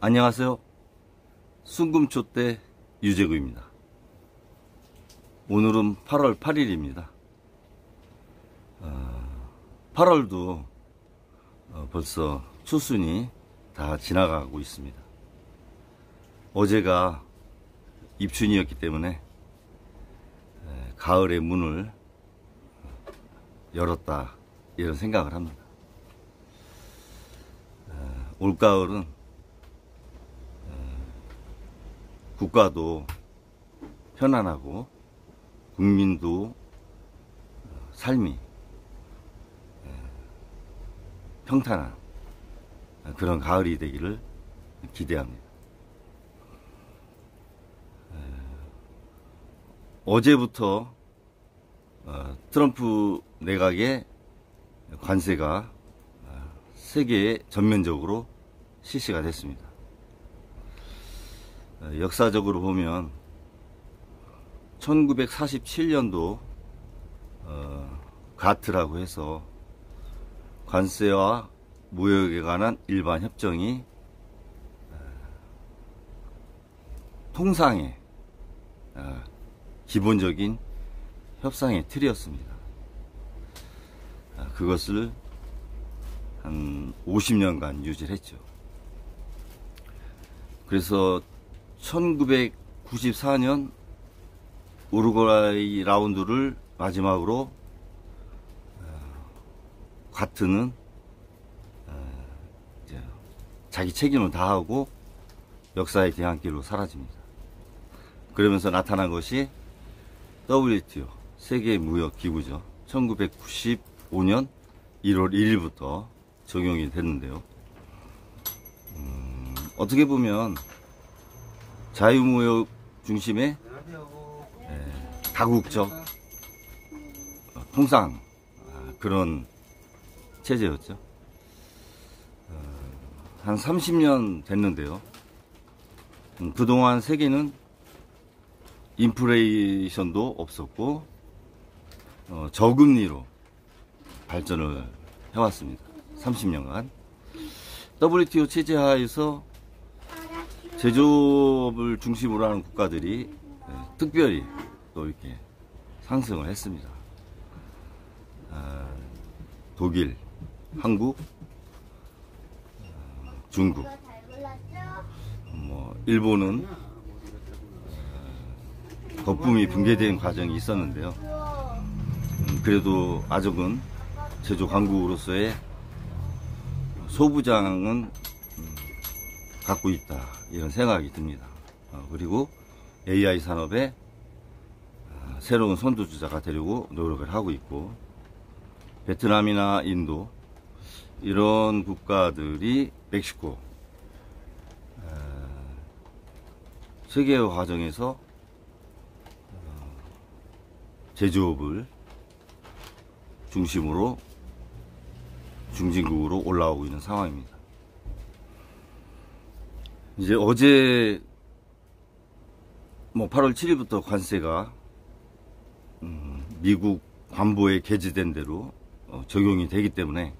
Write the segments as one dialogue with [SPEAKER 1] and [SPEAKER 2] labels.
[SPEAKER 1] 안녕하세요. 순금초대 유재구입니다. 오늘은 8월 8일입니다. 8월도 벌써 추순이 다 지나가고 있습니다. 어제가 입춘이었기 때문에 가을의 문을 열었다, 이런 생각을 합니다. 올가을은 국가도 편안하고 국민도 삶이 평탄한 그런 가을이 되기를 기대합니다. 어제부터 트럼프 내각의 관세가 세계에 전면적으로 실시가 됐습니다. 역사적으로 보면 1947년도 가트라고 해서 관세와 무역에 관한 일반 협정이 통상의 기본적인 협상의 틀이었습니다. 그것을 한 50년간 유지를 했죠. 그래서 1994년 우루과이 라운드를 마지막으로 가트는 자기 책임을 다하고 역사의 뒤안길로 사라집니다. 그러면서 나타난 것이 WTO 세계무역기구죠. 1995년 1월 1일부터 적용이 됐는데요. 어떻게 보면 자유무역 중심의 다국적 통상 그런 체제였죠. 한 30년 됐는데요. 그동안 세계는 인플레이션도 없었고 저금리로 발전을 해왔습니다. 30년간 WTO 체제 하에서 제조업을 중심으로 하는 국가들이 특별히 또 이렇게 상승을 했습니다. 독일, 한국, 중국, 일본은 거품이 붕괴된 과정이 있었는데요. 그래도 아직은 제조 강국으로서의 소부장은 갖고 있다, 이런 생각이 듭니다. 그리고 AI 산업에 새로운 선두주자가 되려고 노력을 하고 있고, 베트남이나 인도 이런 국가들이, 멕시코, 세계화 과정에서 제조업을 중심으로 중진국으로 올라오고 있는 상황입니다. 이제 어제 8월 7일부터 관세가 미국 관보에 게재된 대로 적용이 되기 때문에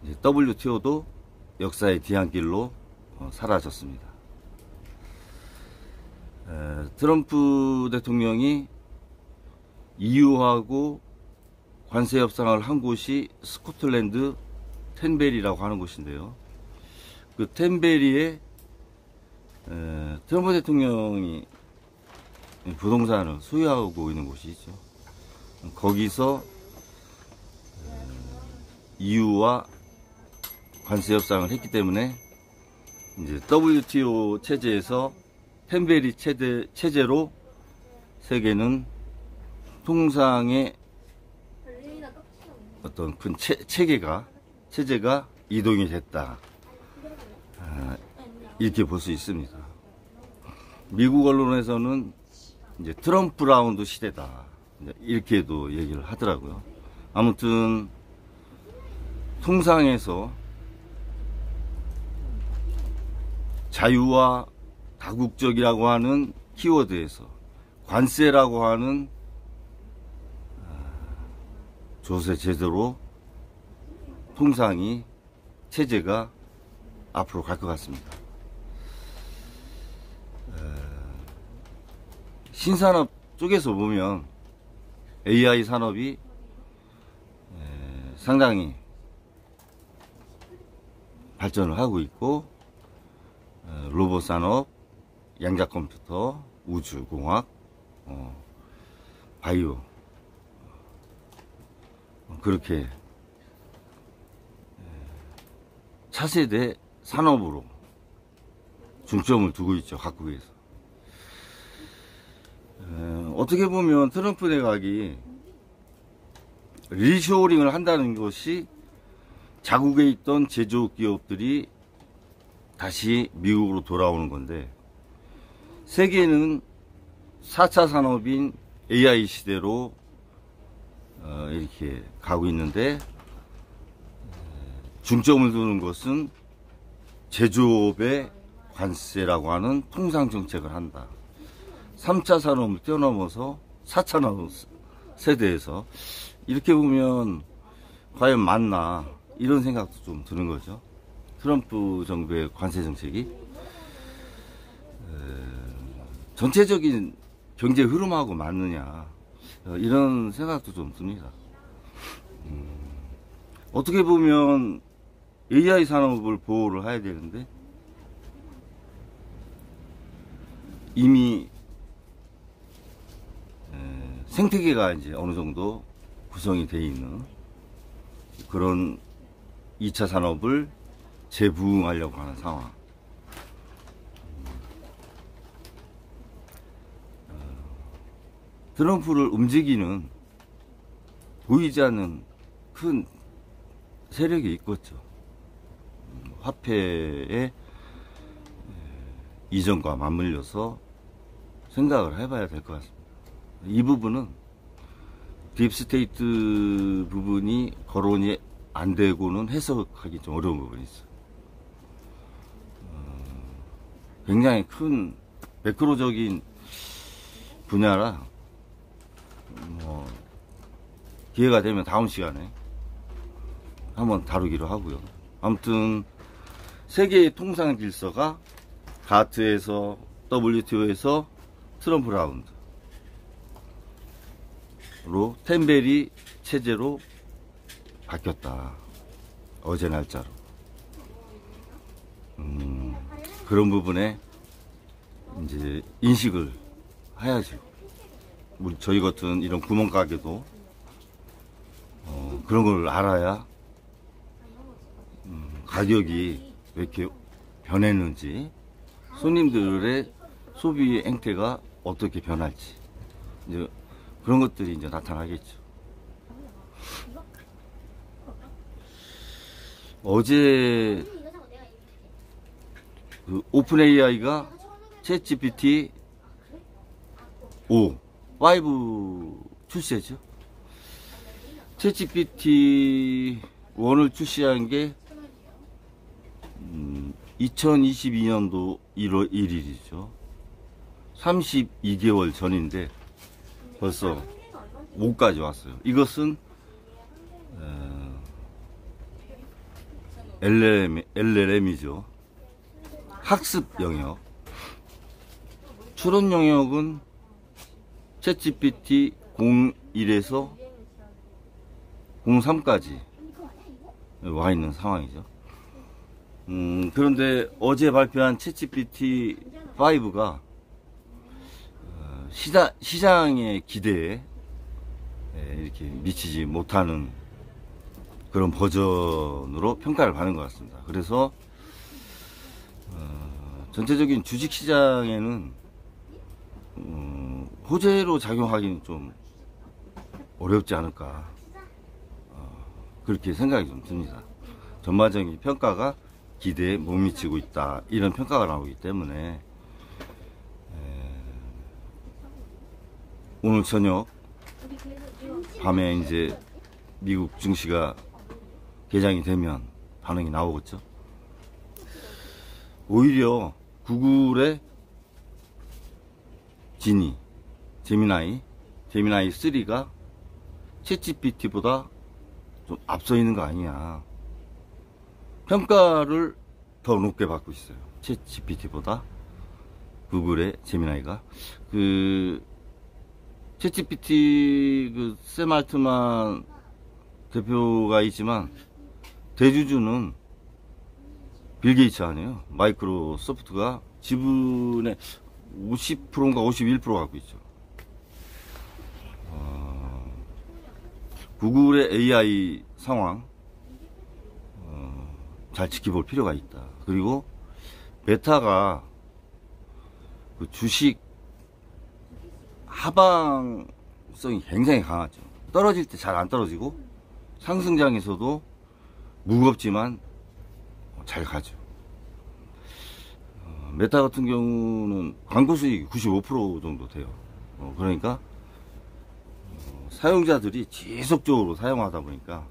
[SPEAKER 1] 이제 WTO도 역사의 뒤안길로 사라졌습니다. 트럼프 대통령이 EU하고 관세 협상을 한 곳이 스코틀랜드 텐베리라고 하는 곳인데요. 그 텐베리에 트럼프 대통령이 부동산을 소유하고 있는 곳이 있죠. 거기서 EU와 관세 협상을 했기 때문에 이제 WTO 체제에서 텐베리 체제로 세계는 통상의 어떤 큰 체제가 이동이 됐다, 이렇게 볼 수 있습니다. 미국 언론에서는 이제 트럼프 라운드 시대다, 이렇게도 얘기를 하더라고요. 아무튼 통상에서 자유와 다국적이라고 하는 키워드에서 관세라고 하는 조세 제도로 통상이 체제가 앞으로 갈 것 같습니다. 신산업 쪽에서 보면 AI 산업이 상당히 발전을 하고 있고, 로봇 산업, 양자 컴퓨터, 우주공학, 바이오, 그렇게 차세대 산업으로 중점을 두고 있죠, 각국에서. 어떻게 보면 트럼프 내각이 리쇼링을 한다는 것이 자국에 있던 제조업 기업들이 다시 미국으로 돌아오는 건데, 세계는 4차 산업인 AI 시대로 이렇게 가고 있는데, 중점을 두는 것은 제조업의 관세라고 하는 통상 정책을 한다. 3차 산업을 뛰어넘어서 4차 세대에서 이렇게 보면 과연 맞나, 이런 생각도 좀 드는 거죠. 트럼프 정부의 관세 정책이 전체적인 경제 흐름하고 맞느냐, 이런 생각도 좀 듭니다. 어떻게 보면 AI 산업을 보호를 해야 되는데, 이미 생태계가 이제 어느 정도 구성이 되어 있는 그런 2차 산업을 재부흥하려고 하는 상황. 트럼프를 움직이는 보이지 않는 큰 세력이 있겠죠. 화폐의 이전과 맞물려서 생각을 해봐야 될 것 같습니다. 이 부분은 딥스테이트 부분이 거론이 안 되고는 해석하기 좀 어려운 부분이 있어요. 굉장히 큰 매크로적인 분야라 기회가 되면 다음 시간에 한번 다루기로 하고요. 아무튼 세계의 통상 질서가 가트에서 WTO에서 트럼프 라운드로 템베리 체제로 바뀌었다. 어제 날짜로. 그런 부분에 이제 인식을 해야죠. 저희 같은 이런 구멍가게도 그런 걸 알아야 가격이 왜 이렇게 변했는지, 손님들의 소비 행태가 어떻게 변할지, 이제 그런 것들이 이제 나타나겠죠. 어제 그 오픈 AI가 챗 GPT 5 출시했죠. 챗 GPT 1을 출시한 게 2022년도 1월 1일이죠. 32개월 전인데 벌써 5까지 왔어요. 이것은 LLM이죠. 학습 영역. 추론 영역은 챗GPT 01에서 03까지 와 있는 상황이죠. 그런데 어제 발표한 챗GPT 5가 시장의 기대에 이렇게 미치지 못하는 그런 버전으로 평가를 받는 것 같습니다. 그래서 전체적인 주식시장에는 호재로 작용하기는 좀 어렵지 않을까, 그렇게 생각이 좀 듭니다. 전반적인 평가가 기대에 못 미치고 있다, 이런 평가가 나오기 때문에 오늘 저녁 밤에 이제 미국 증시가 개장이 되면 반응이 나오겠죠. 오히려 구글의 제미나이 3가 챗GPT보다 좀 앞서 있는 거 아니냐, 평가를 더 높게 받고 있어요. 챗GPT보다 구글의 제미나이가. 챗GPT 샘 알트만 대표가 있지만 대주주는 빌 게이츠 아니에요. 마이크로소프트가 지분의 50%인가 51% 갖고 있죠. 구글의 AI 상황 잘 지켜볼 필요가 있다. 그리고 메타가 그 주식 하방성이 굉장히 강하죠. 떨어질 때 잘 안 떨어지고 상승장에서도 무겁지만 잘 가죠. 메타 같은 경우는 광고 수익이 95% 정도 돼요. 그러니까 사용자들이 지속적으로 사용하다 보니까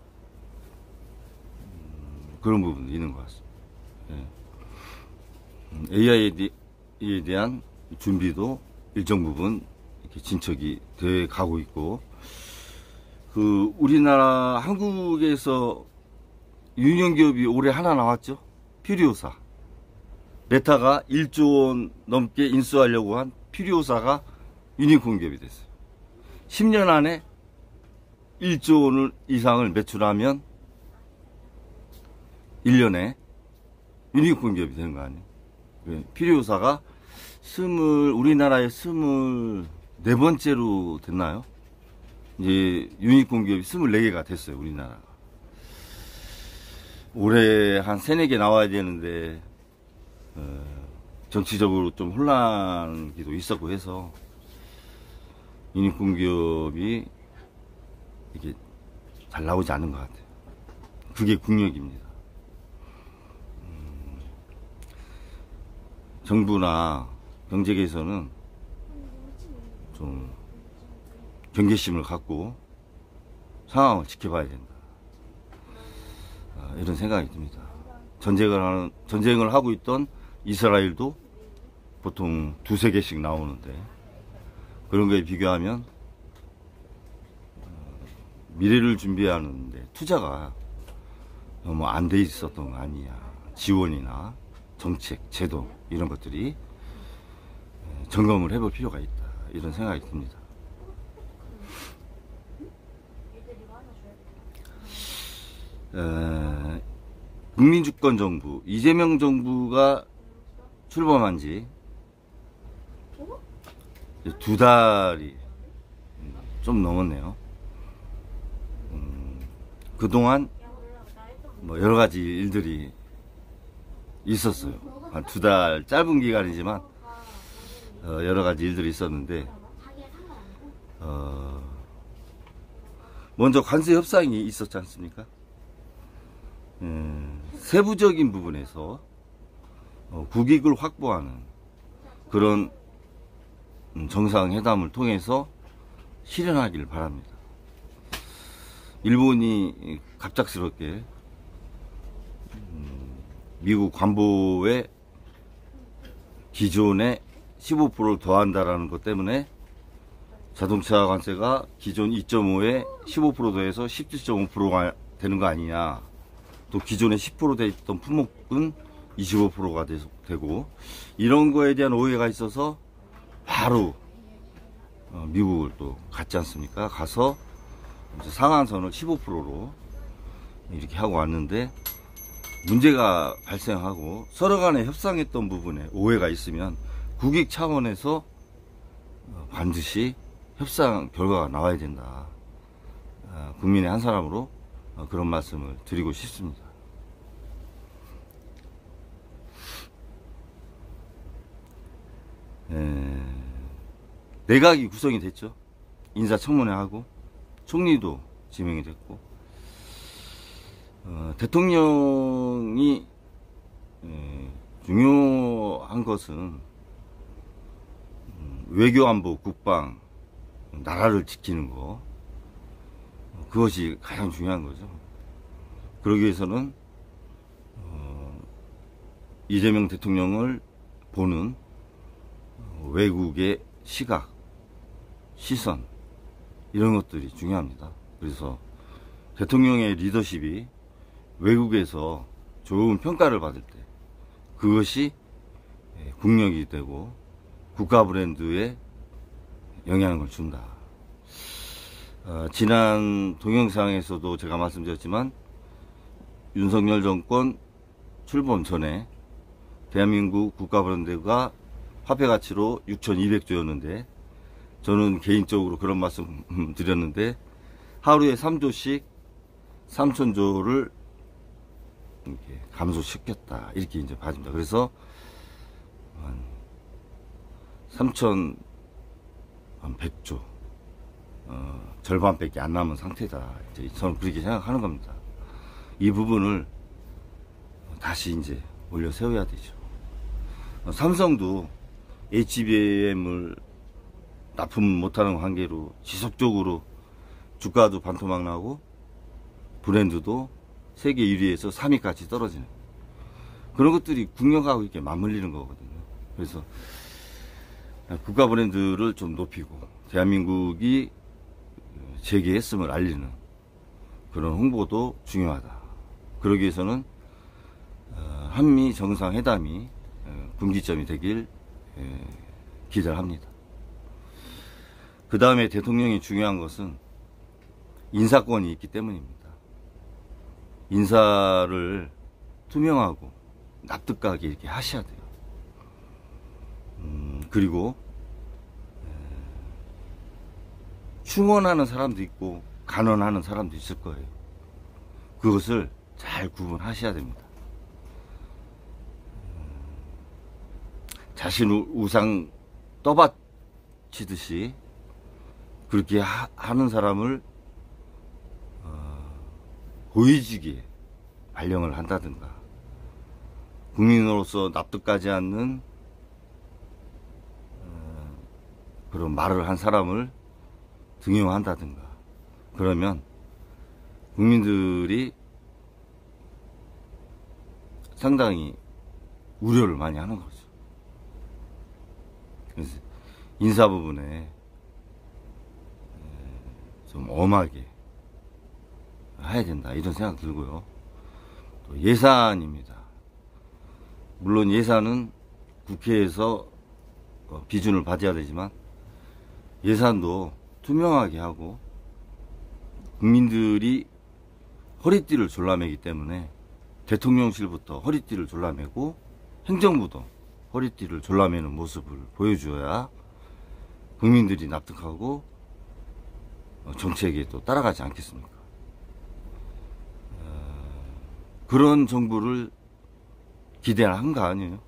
[SPEAKER 1] 그런 부분도 있는 것 같습니다. AI에 대한 준비도 일정 부분 이렇게 진척이 돼 가고 있고, 우리나라 한국에서 유명 기업이 올해 하나 나왔죠. 퓨리오사. 메타가 1조 원 넘게 인수하려고 한 퓨리오사가 유니콘 기업이 됐어요. 10년 안에 1조 원 이상을 매출하면 1년에 유니콘 기업이 되는 거 아니에요. 퓨리오사가 우리나라에 24번째로 됐나요? 이제 유니콘 기업이 24개가 됐어요, 우리나라. 올해 한 3, 4개 나와야 되는데, 정치적으로 좀 혼란기도 있었고 해서, 유니콘 기업이 이게 잘 나오지 않은 것 같아요. 그게 국력입니다. 정부나 경제계에서는 좀 경계심을 갖고 상황을 지켜봐야 된다. 이런 생각이 듭니다. 전쟁을 하고 있던 이스라엘도 보통 2~3개씩 나오는데, 그런 거에 비교하면 미래를 준비하는데 투자가 너무 안 돼 있었던 거 아니냐. 지원이나 정책, 제도 이런 것들이 점검을 해볼 필요가 있다. 이런 생각이 듭니다. 국민주권정부, 이재명 정부가 출범한 지 2달이 좀 넘었네요. 그동안 뭐 여러 가지 일들이 있었어요. 한 2달 짧은 기간이지만 여러 가지 일들이 있었는데, 먼저 관세 협상이 있었지 않습니까? 세부적인 부분에서 국익을 확보하는 그런 정상회담을 통해서 실현하기를 바랍니다. 일본이 갑작스럽게 미국 관보에 기존에 15%를 더한다라는 것 때문에 자동차 관세가 기존 2.5에 15% 더해서 17.5%가 되는 거 아니냐. 또 기존에 10% 돼 있던 품목은 25%가 되고, 이런 거에 대한 오해가 있어서 바로 미국을 또 갔지 않습니까? 가서 상한선을 15%로 이렇게 하고 왔는데, 문제가 발생하고 서로 간에 협상했던 부분에 오해가 있으면 국익 차원에서 반드시 협상 결과가 나와야 된다. 국민의 한 사람으로 그런 말씀을 드리고 싶습니다. 내각이 구성이 됐죠. 인사청문회 하고 총리도 지명이 됐고, 대통령이 중요한 것은 외교, 안보, 국방, 나라를 지키는 거, 그것이 가장 중요한 거죠. 그러기 위해서는 이재명 대통령을 보는 외국의 시각, 시선, 이런 것들이 중요합니다. 그래서 대통령의 리더십이 외국에서 좋은 평가를 받을 때 그것이 국력이 되고 국가 브랜드에 영향을 준다. 지난 동영상에서도 제가 말씀드렸지만 윤석열 정권 출범 전에 대한민국 국가 브랜드가 화폐 가치로 6,200조였는데 저는 개인적으로 그런 말씀 드렸는데 하루에 3조씩 3,000조를 이렇게 감소시켰다 이렇게 이제 봐집니다. 그래서 한 3,100조 절반밖에 안 남은 상태다. 이제 저는 그렇게 생각하는 겁니다. 이 부분을 다시 이제 올려 세워야 되죠. 삼성도 HBM을 납품 못하는 관계로 지속적으로 주가도 반토막 나고 브랜드도 세계 1위에서 3위까지 떨어지는 그런 것들이 국력하고 이렇게 맞물리는 거거든요. 그래서 국가 브랜드를 좀 높이고 대한민국이 재계했음을 알리는 그런 홍보도 중요하다. 그러기 위해서는 한미 정상회담이 분기점이 되길 기대를 합니다. 그 다음에 대통령이 중요한 것은 인사권이 있기 때문입니다. 인사를 투명하고 납득가게 이렇게 하셔야 돼요. 그리고 충원하는 사람도 있고 간언하는 사람도 있을 거예요. 그것을 잘 구분하셔야 됩니다. 자신 우상 떠받치듯이 그렇게 하는 사람을 보여지기에 발령을 한다든가 국민으로서 납득하지 않는 그런 말을 한 사람을 등용한다든가 그러면 국민들이 상당히 우려를 많이 하는 거죠. 그래서 인사 부분에 좀 엄하게 해야 된다 이런 생각 들고요. 또 예산입니다. 물론 예산은 국회에서 비준을 받아야 되지만 예산도 투명하게 하고 국민들이 허리띠를 졸라매기 때문에 대통령실부터 허리띠를 졸라매고 행정부도 허리띠를 졸라매는 모습을 보여줘야 국민들이 납득하고 정책에 또 따라가지 않겠습니까? 그런 정부를 기대한 거 아니에요?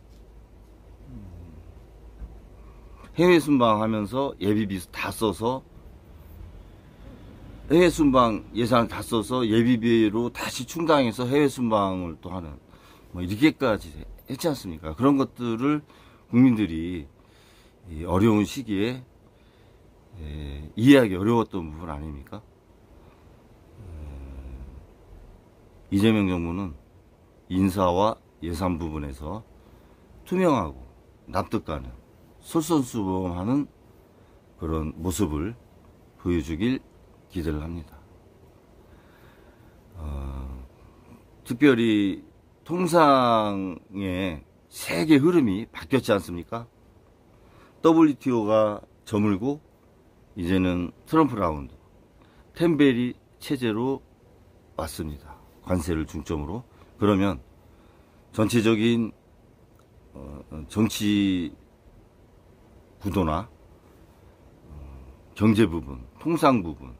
[SPEAKER 1] 해외 순방하면서 예비비 다 써서 해외 순방 예산을 다 써서 예비비로 다시 충당해서 해외 순방을 또 하는 뭐 이렇게까지 했지 않습니까? 그런 것들을 국민들이 어려운 시기에 이해하기 어려웠던 부분 아닙니까? 이재명 정부는 인사와 예산 부분에서 투명하고 납득가는 솔선수범하는 그런 모습을 보여주길 기대를 합니다. 특별히 통상의 세계 흐름이 바뀌었지 않습니까? WTO가 저물고 이제는 트럼프 라운드, 템베리 체제로 왔습니다. 관세를 중점으로. 그러면 전체적인 정치 구도나 경제 부분, 통상 부분,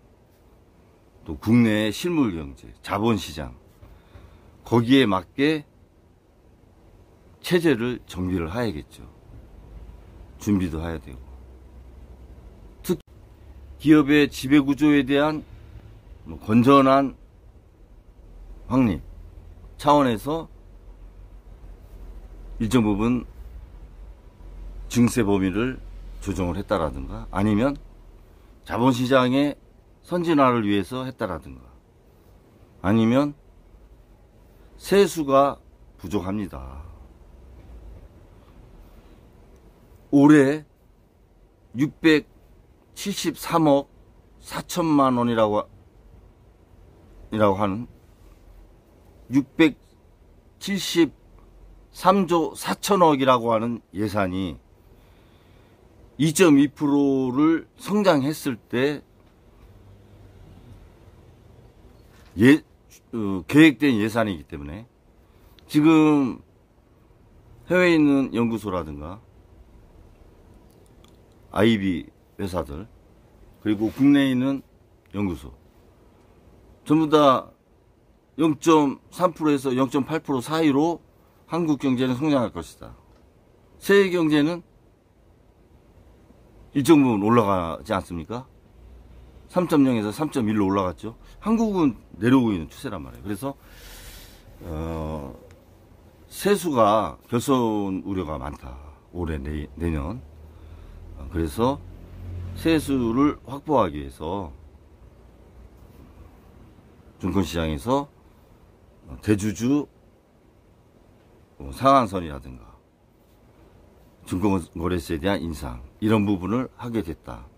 [SPEAKER 1] 또 국내의 실물 경제, 자본시장 거기에 맞게 체제를 정비를 해야겠죠. 준비도 해야 되고 특히 기업의 지배구조에 대한 건전한 확립 차원에서 일정 부분 증세 범위를 조정을 했다라든가 아니면 자본시장의 선진화를 위해서 했다라든가 아니면 세수가 부족합니다. 올해 673억 4천만 원이라고 하는 673조 4천억이라고 하는 예산이 2.2%를 성장했을 때 계획된 예산이기 때문에 지금 해외에 있는 연구소라든가 IB 회사들 그리고 국내에 있는 연구소 전부 다 0.3%에서 0.8% 사이로 한국 경제는 성장할 것이다. 세계 경제는 일정 부분 올라가지 않습니까? 3.0에서 3.1로 올라갔죠. 한국은 내려오고 있는 추세란 말이에요. 그래서 세수가 결손 우려가 많다. 올해 내년. 그래서 세수를 확보하기 위해서 증권시장에서 대주주 상한선이라든가 증권거래세에 대한 인상 이런 부분을 하게 됐다.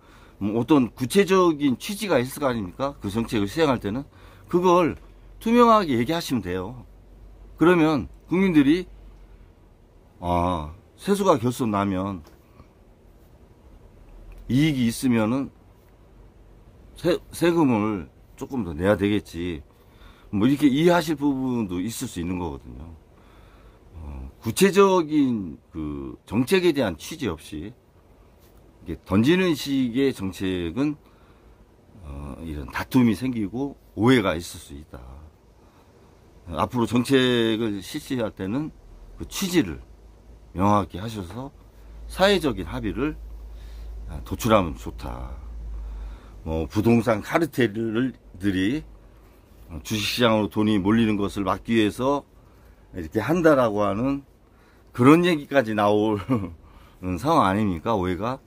[SPEAKER 1] 어떤 구체적인 취지가 있을 거 아닙니까? 그 정책을 시행할 때는 그걸 투명하게 얘기하시면 돼요. 그러면 국민들이 세수가 결손 나면 이익이 있으면은 세금을 조금 더 내야 되겠지. 뭐 이렇게 이해하실 부분도 있을 수 있는 거거든요. 구체적인 그 정책에 대한 취지 없이 이게 던지는 식의 정책은 이런 다툼이 생기고 오해가 있을 수 있다. 앞으로 정책을 실시할 때는 그 취지를 명확히 하셔서 사회적인 합의를 도출하면 좋다. 뭐 부동산 카르텔들이 주식시장으로 돈이 몰리는 것을 막기 위해서 이렇게 한다라고 하는 그런 얘기까지 나올 상황 아닙니까? 오해가.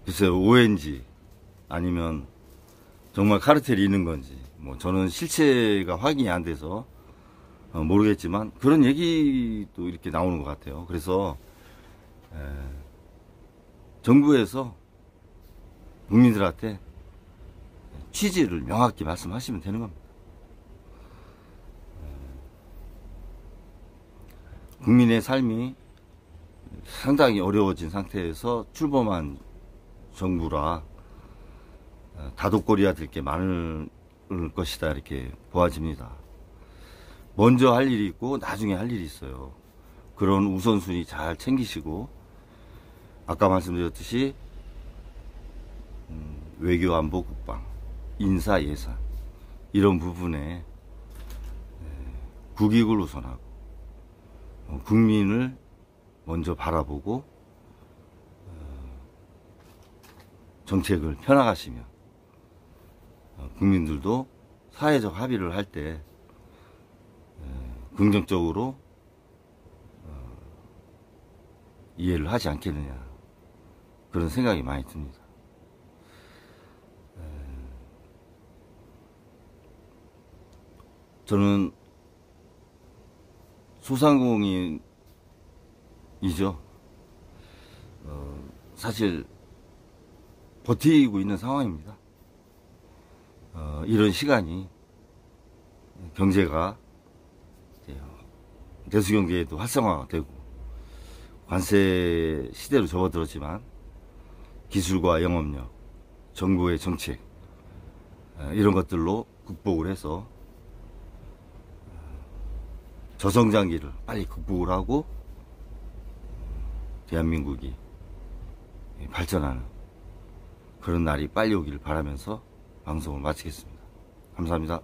[SPEAKER 1] 글쎄요, 오해인지 아니면 정말 카르텔이 있는 건지 뭐 저는 실체가 확인이 안 돼서 모르겠지만 그런 얘기도 이렇게 나오는 것 같아요. 그래서 정부에서 국민들한테 취지를 명확히 말씀하시면 되는 겁니다. 국민의 삶이 상당히 어려워진 상태에서 출범한 정부라 다독거려야 될 게 많을 것이다 이렇게 보아집니다. 먼저 할 일이 있고 나중에 할 일이 있어요. 그런 우선순위 잘 챙기시고 아까 말씀드렸듯이 외교, 안보, 국방, 인사, 예산 이런 부분에 국익을 우선하고 국민을 먼저 바라보고 정책을 펴나가시면 국민들도 사회적 합의를 할 때 긍정적으로 이해를 하지 않겠느냐 그런 생각이 많이 듭니다. 저는 소상공인이죠. 사실 버티고 있는 상황입니다. 이런 시간이 경제가 내수경제에도 활성화가 되고 관세 시대로 접어들었지만 기술과 영업력, 정부의 정책 이런 것들로 극복을 해서 저성장기를 빨리 극복을 하고 대한민국이 발전하는 그런 날이 빨리 오기를 바라면서 방송을 마치겠습니다. 감사합니다.